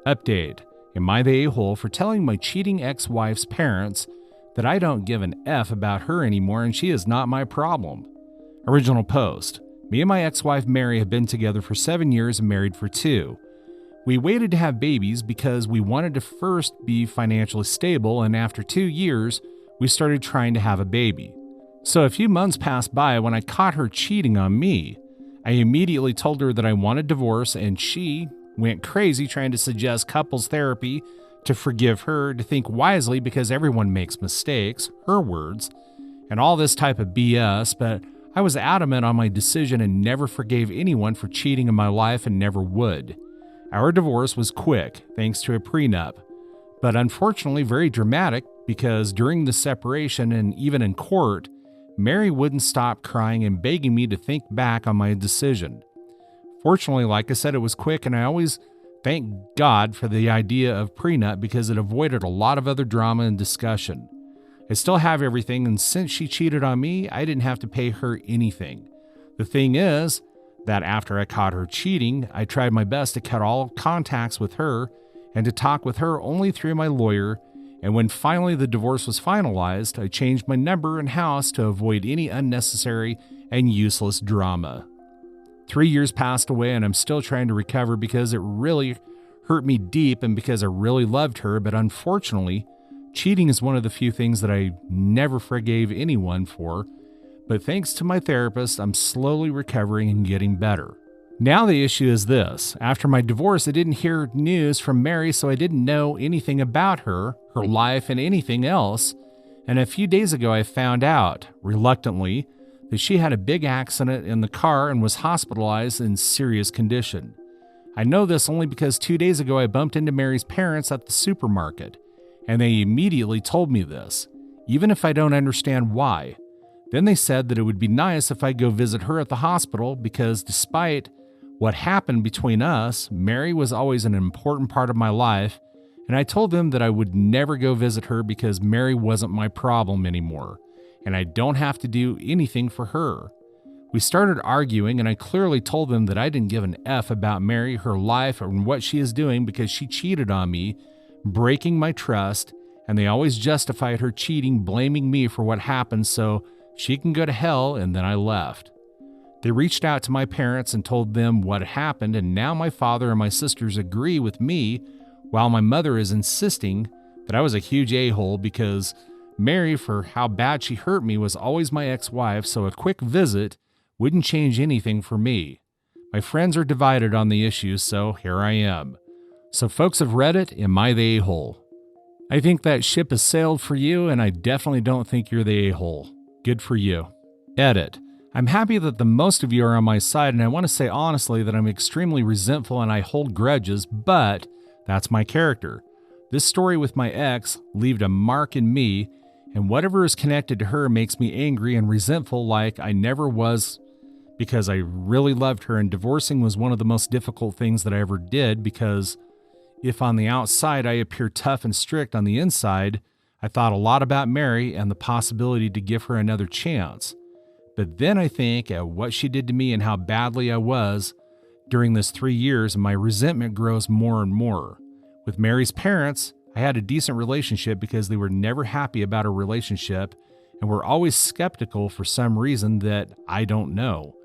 Update. Am I the a-hole for telling my cheating ex-wife's parents that I don't give an F about her anymore and she is not my problem? Original post. Me and my ex-wife Mary have been together for 7 years and married for 2. We waited to have babies because we wanted to first be financially stable, and after 2 years, we started trying to have a baby. So a few months passed by when I caught her cheating on me. I immediately told her that I wanted divorce, and she went crazy trying to suggest couples therapy to forgive her, to think wisely because everyone makes mistakes, her words, and all this type of BS, but I was adamant on my decision and never forgave anyone for cheating in my life and never would. Our divorce was quick, thanks to a prenup, but unfortunately very dramatic because during the separation and even in court, Mary wouldn't stop crying and begging me to think back on my decision. Fortunately, like I said, it was quick, and I always thank God for the idea of prenup because it avoided a lot of other drama and discussion. I still have everything, and since she cheated on me, I didn't have to pay her anything. The thing is that after I caught her cheating, I tried my best to cut all contacts with her and to talk with her only through my lawyer, and when finally the divorce was finalized, I changed my number and house to avoid any unnecessary and useless drama. 3 years passed away, and I'm still trying to recover because it really hurt me deep and because I really loved her, but unfortunately, cheating is one of the few things that I never forgave anyone for. But thanks to my therapist, I'm slowly recovering and getting better. Now the issue is this. After my divorce, I didn't hear news from Mary, so I didn't know anything about her life, and anything else. And a few days ago, I found out, reluctantly, that she had a big accident in the car and was hospitalized in serious condition. I know this only because 2 days ago, I bumped into Mary's parents at the supermarket, and they immediately told me this, even if I don't understand why. Then they said that it would be nice if I go visit her at the hospital because despite what happened between us, Mary was always an important part of my life, and I told them that I would never go visit her because Mary wasn't my problem anymore, and I don't have to do anything for her. We started arguing, and I clearly told them that I didn't give an F about Mary, her life, and what she is doing because she cheated on me, breaking my trust, and they always justified her cheating, blaming me for what happened so she can go to hell, and then I left. They reached out to my parents and told them what happened, and now my father and my sisters agree with me, while my mother is insisting that I was a huge a-hole because Mary, for how bad she hurt me, was always my ex-wife, so a quick visit wouldn't change anything for me. My friends are divided on the issue, so here I am. So folks of Reddit, am I the a-hole? I think that ship has sailed for you, and I definitely don't think you're the a-hole. Good for you. Edit. I'm happy that the most of you are on my side, and I want to say honestly that I'm extremely resentful and I hold grudges, but that's my character. This story with my ex left a mark in me, and whatever is connected to her makes me angry and resentful like I never was because I really loved her, and divorcing was one of the most difficult things that I ever did because if on the outside I appear tough and strict, on the inside, I thought a lot about Mary and the possibility to give her another chance. But then I think at what she did to me and how badly I was during this 3 years, and my resentment grows more and more. With Mary's parents, I had a decent relationship because they were never happy about our relationship and were always skeptical for some reason that I don't know.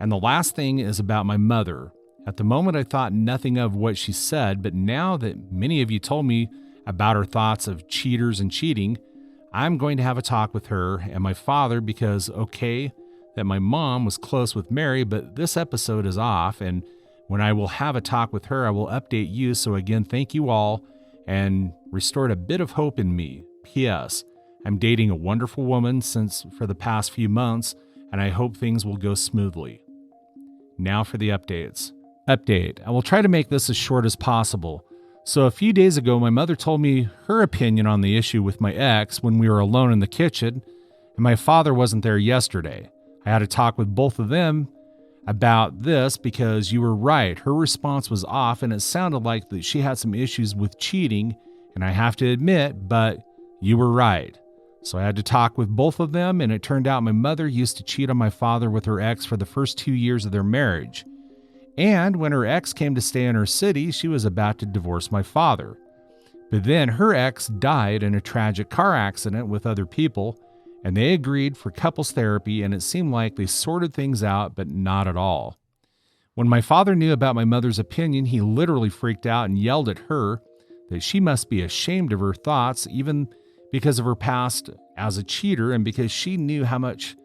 And the last thing is about my mother. At the moment, I thought nothing of what she said, but now that many of you told me about her thoughts of cheaters and cheating, I'm going to have a talk with her and my father because, okay, that my mom was close with Mary, but this episode is off, and when I will have a talk with her, I will update you. So again, thank you all and restored a bit of hope in me. P.S. I'm dating a wonderful woman for the past few months, and I hope things will go smoothly. Now for the updates. Update. I will try to make this as short as possible. So a few days ago, my mother told me her opinion on the issue with my ex when we were alone in the kitchen, and my father wasn't there yesterday. I had a talk with both of them about this because you were right. Her response was off, and it sounded like that she had some issues with cheating, and I have to admit, but you were right. So I had to talk with both of them, and it turned out my mother used to cheat on my father with her ex for the first 2 years of their marriage. And when her ex came to stay in her city, she was about to divorce my father. But then her ex died in a tragic car accident with other people, and they agreed for couples therapy, and it seemed like they sorted things out, but not at all. When my father knew about my mother's opinion, he literally freaked out and yelled at her that she must be ashamed of her thoughts, even because of her past as a cheater and because she knew how much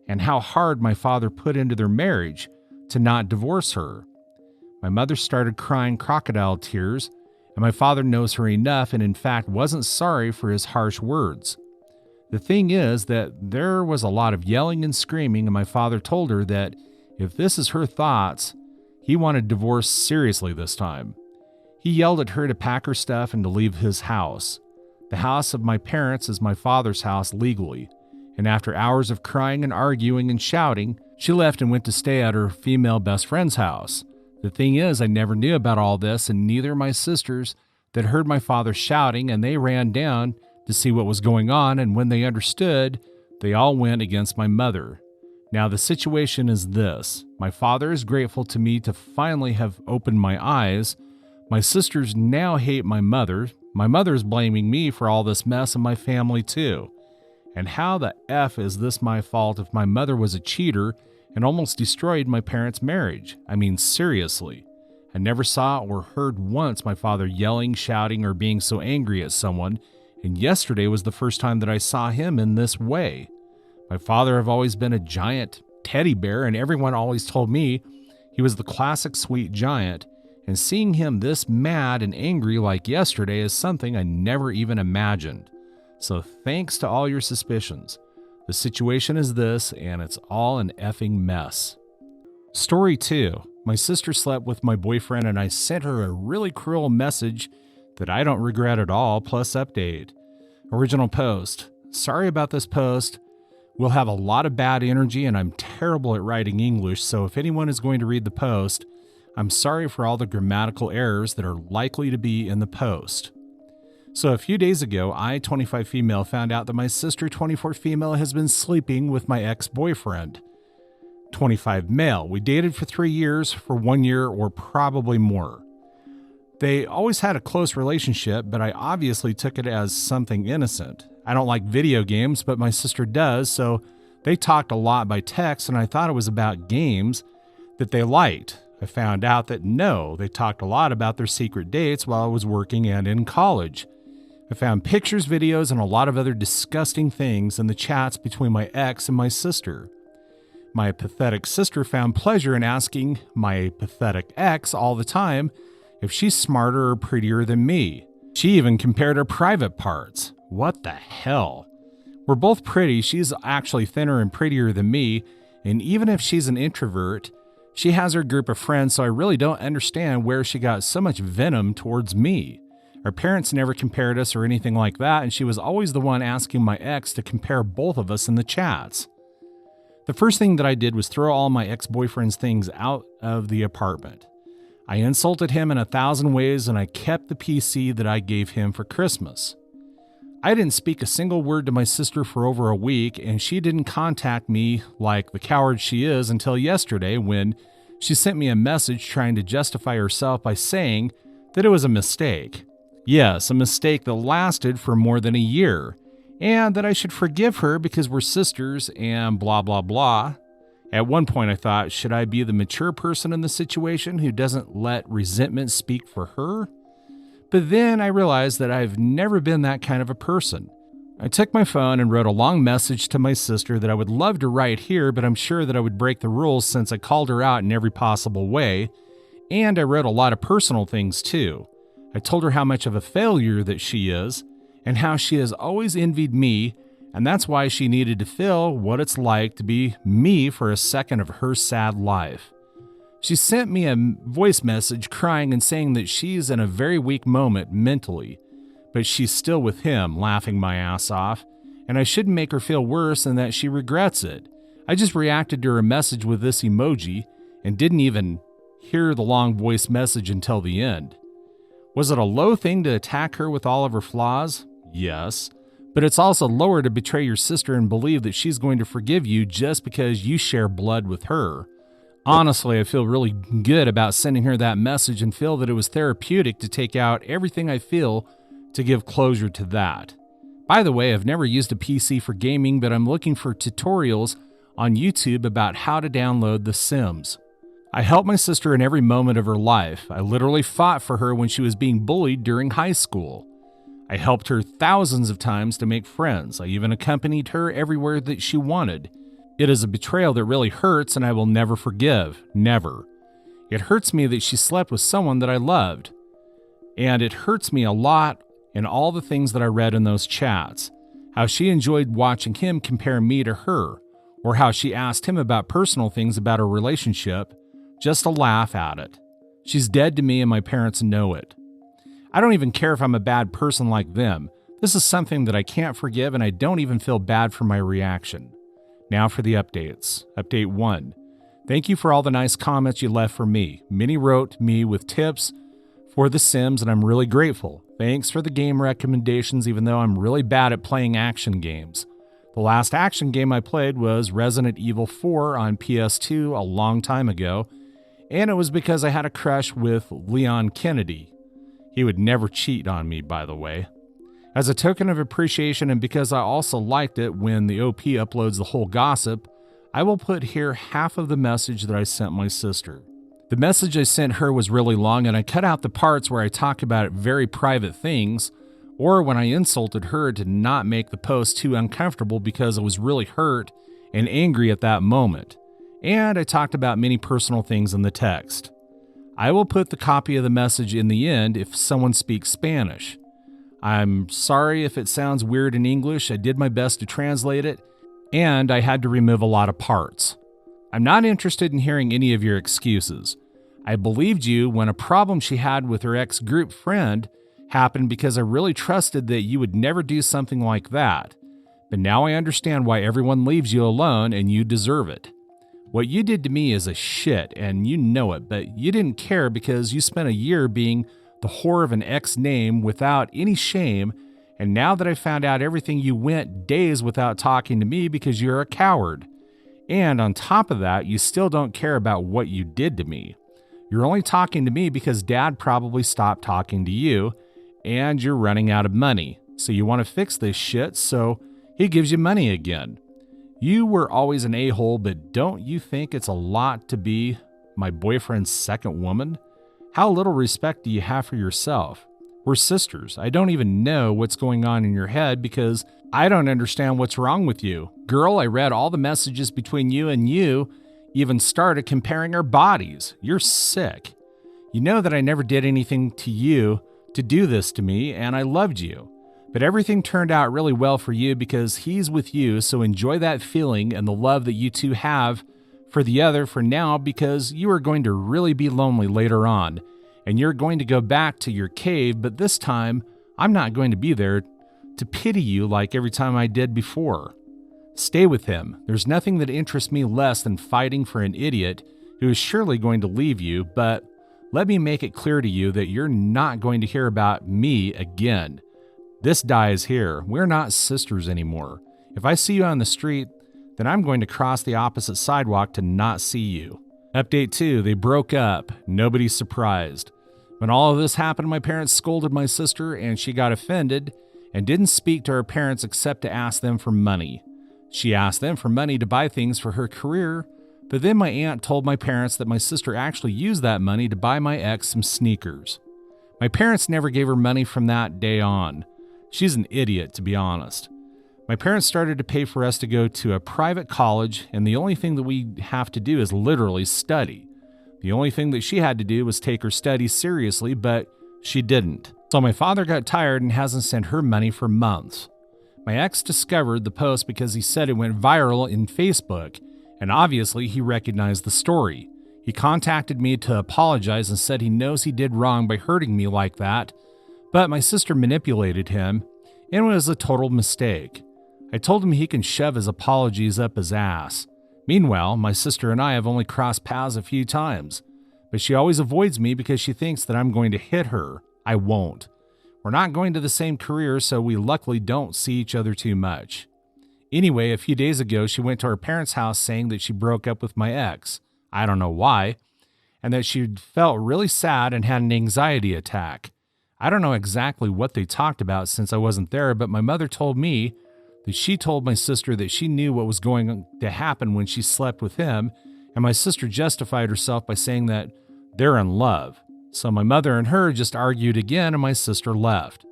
and how hard my father put into their marriage to not divorce her. My mother started crying crocodile tears, and my father knows her enough and in fact wasn't sorry for his harsh words. The thing is that there was a lot of yelling and screaming, and my father told her that if this is her thoughts, he wanted divorce seriously this time. He yelled at her to pack her stuff and to leave his house. The house of my parents is my father's house legally, and after hours of crying and arguing and shouting, she left and went to stay at her female best friend's house. The thing is, I never knew about all this, and neither my sisters that heard my father shouting, and they ran down to see what was going on, and when they understood, they all went against my mother. Now the situation is this. My father is grateful to me to finally have opened my eyes. My sisters now hate my mother. My mother is blaming me for all this mess in my family too. And how the F is this my fault if my mother was a cheater and almost destroyed my parents' marriage? I mean, seriously. I never saw or heard once my father yelling, shouting, or being so angry at someone, and yesterday was the first time that I saw him in this way. My father have always been a giant teddy bear, and everyone always told me he was the classic sweet giant, and seeing him this mad and angry like yesterday is something I never even imagined. So thanks to all your suspicions. The situation is this, and it's all an effing mess. Story 2. My sister slept with my boyfriend, and I sent her a really cruel message that I don't regret at all, plus update. Original post. Sorry about this post. We'll have a lot of bad energy, and I'm terrible at writing English, so if anyone is going to read the post, I'm sorry for all the grammatical errors that are likely to be in the post. So a few days ago, I, 25 female, found out that my sister, 24 female, has been sleeping with my ex-boyfriend, 25 male. We dated for 3 years, for 1 year, or probably more. They always had a close relationship, but I obviously took it as something innocent. I don't like video games, but my sister does, so they talked a lot by text, and I thought it was about games that they liked. I found out that no, they talked a lot about their secret dates while I was working and in college. I found pictures, videos, and a lot of other disgusting things in the chats between my ex and my sister. My pathetic sister found pleasure in asking my pathetic ex all the time if she's smarter or prettier than me. She even compared her private parts. What the hell? We're both pretty. She's actually thinner and prettier than me, and even if she's an introvert, she has her group of friends, so I really don't understand where she got so much venom towards me. Our parents never compared us or anything like that, and she was always the one asking my ex to compare both of us in the chats. The first thing that I did was throw all my ex-boyfriend's things out of the apartment. I insulted him in 1,000 ways, and I kept the PC that I gave him for Christmas. I didn't speak a single word to my sister for over a week, and she didn't contact me like the coward she is until yesterday when she sent me a message trying to justify herself by saying that it was a mistake. Yes, a mistake that lasted for more than a year, and that I should forgive her because we're sisters and blah, blah, blah. At one point I thought, should I be the mature person in the situation who doesn't let resentment speak for her? But then I realized that I've never been that kind of a person. I took my phone and wrote a long message to my sister that I would love to write here, but I'm sure that I would break the rules since I called her out in every possible way, and I wrote a lot of personal things too. I told her how much of a failure that she is, and how she has always envied me, and that's why she needed to feel what it's like to be me for a second of her sad life. She sent me a voice message crying and saying that she's in a very weak moment mentally, but she's still with him, laughing my ass off, and I shouldn't make her feel worse and that she regrets it. I just reacted to her message with this emoji and didn't even hear the long voice message until the end. Was it a low thing to attack her with all of her flaws? Yes. But it's also lower to betray your sister and believe that she's going to forgive you just because you share blood with her. Honestly, I feel really good about sending her that message and feel that it was therapeutic to take out everything I feel to give closure to that. By the way, I've never used a PC for gaming, but I'm looking for tutorials on YouTube about how to download The Sims. I helped my sister in every moment of her life. I literally fought for her when she was being bullied during high school. I helped her thousands of times to make friends. I even accompanied her everywhere that she wanted. It is a betrayal that really hurts, and I will never forgive. Never. It hurts me that she slept with someone that I loved. And it hurts me a lot in all the things that I read in those chats. How she enjoyed watching him compare me to her, or how she asked him about personal things about our relationship just to laugh at it. She's dead to me, and my parents know it. I don't even care if I'm a bad person like them. This is something that I can't forgive, and I don't even feel bad for my reaction. Now for the updates. Update 1. Thank you for all the nice comments you left for me. Many wrote me with tips for The Sims, and I'm really grateful. Thanks for the game recommendations, even though I'm really bad at playing action games. The last action game I played was Resident Evil 4 on PS2 a long time ago, and it was because I had a crush with Leon Kennedy. He would never cheat on me, by the way. As a token of appreciation, and because I also liked it when the OP uploads the whole gossip, I will put here half of the message that I sent my sister. The message I sent her was really long, and I cut out the parts where I talk about very private things, or when I insulted her to not make the post too uncomfortable because I was really hurt and angry at that moment. And I talked about many personal things in the text. I will put the copy of the message in the end if someone speaks Spanish. I'm sorry if it sounds weird in English. I did my best to translate it, and I had to remove a lot of parts. I'm not interested in hearing any of your excuses. I believed you when a problem she had with her ex-group friend happened because I really trusted that you would never do something like that. But now I understand why everyone leaves you alone, and you deserve it. What you did to me is a shit, and you know it, but you didn't care because you spent a year being the whore of an ex name without any shame, and now that I found out everything, you went days without talking to me because you're a coward. And on top of that, you still don't care about what you did to me. You're only talking to me because Dad probably stopped talking to you, and you're running out of money. So you want to fix this shit, so he gives you money again. You were always an a-hole, but don't you think it's a lot to be my boyfriend's second woman? How little respect do you have for yourself? We're sisters. I don't even know what's going on in your head because I don't understand what's wrong with you. Girl, I read all the messages between you, and you even started comparing our bodies. You're sick. You know that I never did anything to you to do this to me, and I loved you. But everything turned out really well for you because he's with you, so enjoy that feeling and the love that you two have for the other for now, because you are going to really be lonely later on, and you're going to go back to your cave, but this time I'm not going to be there to pity you like every time I did before. Stay with him. There's nothing that interests me less than fighting for an idiot who is surely going to leave you, but let me make it clear to you that you're not going to hear about me again. This die is here. We're not sisters anymore. If I see you on the street, then I'm going to cross the opposite sidewalk to not see you. Update 2, they broke up. Nobody's surprised. When all of this happened, my parents scolded my sister, and she got offended and didn't speak to her parents except to ask them for money. She asked them for money to buy things for her career, but then my aunt told my parents that my sister actually used that money to buy my ex some sneakers. My parents never gave her money from that day on. She's an idiot, to be honest. My parents started to pay for us to go to a private college, and the only thing that we have to do is literally study. The only thing that she had to do was take her studies seriously, but she didn't. So my father got tired and hasn't sent her money for months. My ex discovered the post because he said it went viral in Facebook, and obviously he recognized the story. He contacted me to apologize and said he knows he did wrong by hurting me like that, but my sister manipulated him, and it was a total mistake. I told him he can shove his apologies up his ass. Meanwhile, my sister and I have only crossed paths a few times, but she always avoids me because she thinks that I'm going to hit her. I won't. We're not going to the same career, so we luckily don't see each other too much. Anyway, a few days ago, she went to her parents' house saying that she broke up with my ex. I don't know why, and that she felt really sad and had an anxiety attack. I don't know exactly what they talked about since I wasn't there, but my mother told me that she told my sister that she knew what was going to happen when she slept with him, and my sister justified herself by saying that they're in love. So my mother and her just argued again, and my sister left.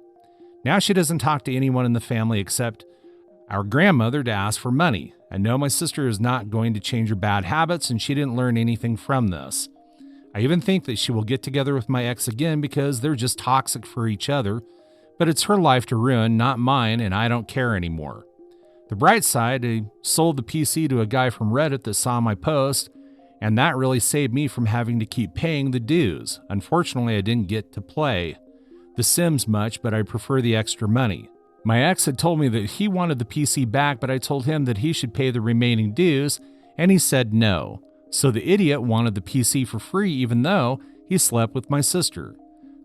Now she doesn't talk to anyone in the family except our grandmother to ask for money. I know my sister is not going to change her bad habits, and she didn't learn anything from this. I even think that she will get together with my ex again because they're just toxic for each other, but it's her life to ruin, not mine, and I don't care anymore. The bright side, I sold the PC to a guy from Reddit that saw my post, and that really saved me from having to keep paying the dues. Unfortunately, I didn't get to play The Sims much, but I prefer the extra money. My ex had told me that he wanted the PC back, but I told him that he should pay the remaining dues, and he said no. So the idiot wanted the PC for free even though he slept with my sister.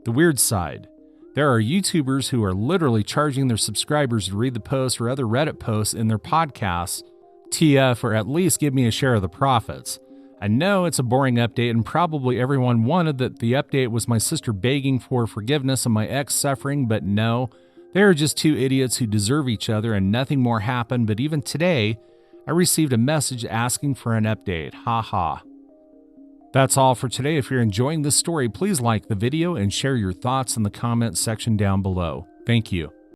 The weird side. There are YouTubers who are literally charging their subscribers to read the posts or other Reddit posts in their podcasts, TF, or at least give me a share of the profits. I know it's a boring update, and probably everyone wanted that the update was my sister begging for forgiveness and my ex suffering, but no, they are just two idiots who deserve each other and nothing more happened. But even today, I received a message asking for an update. Ha ha. That's all for today. If you're enjoying this story, please like the video and share your thoughts in the comments section down below. Thank you.